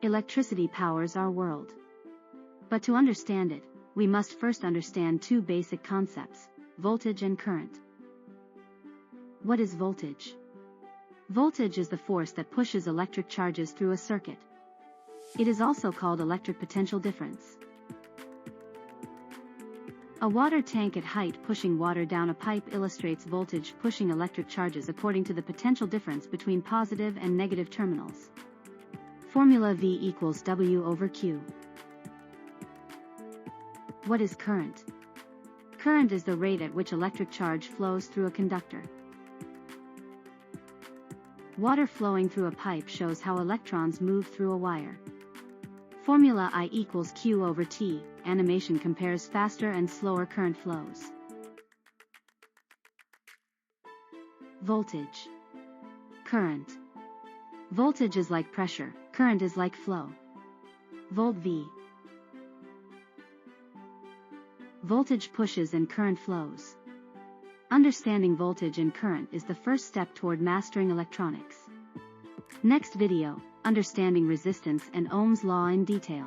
Electricity powers our world. But to understand it, we must first understand two basic concepts: voltage and current. What is voltage? Voltage is the force that pushes electric charges through a circuit. It is also called electric potential difference. A water tank at height pushing water down a pipe illustrates voltage pushing electric charges according to the potential difference between positive and negative terminals. Formula V equals W over Q. What is current? Current is the rate at which electric charge flows through a conductor. Water flowing through a pipe shows how electrons move through a wire. Formula I equals Q over T. Animation compares faster and slower current flows. Voltage. Current. Voltage is like pressure, current is like flow. Volt V. Voltage pushes and current flows. Understanding voltage and current is the first step toward mastering electronics. Next video, understanding resistance and Ohm's law in detail.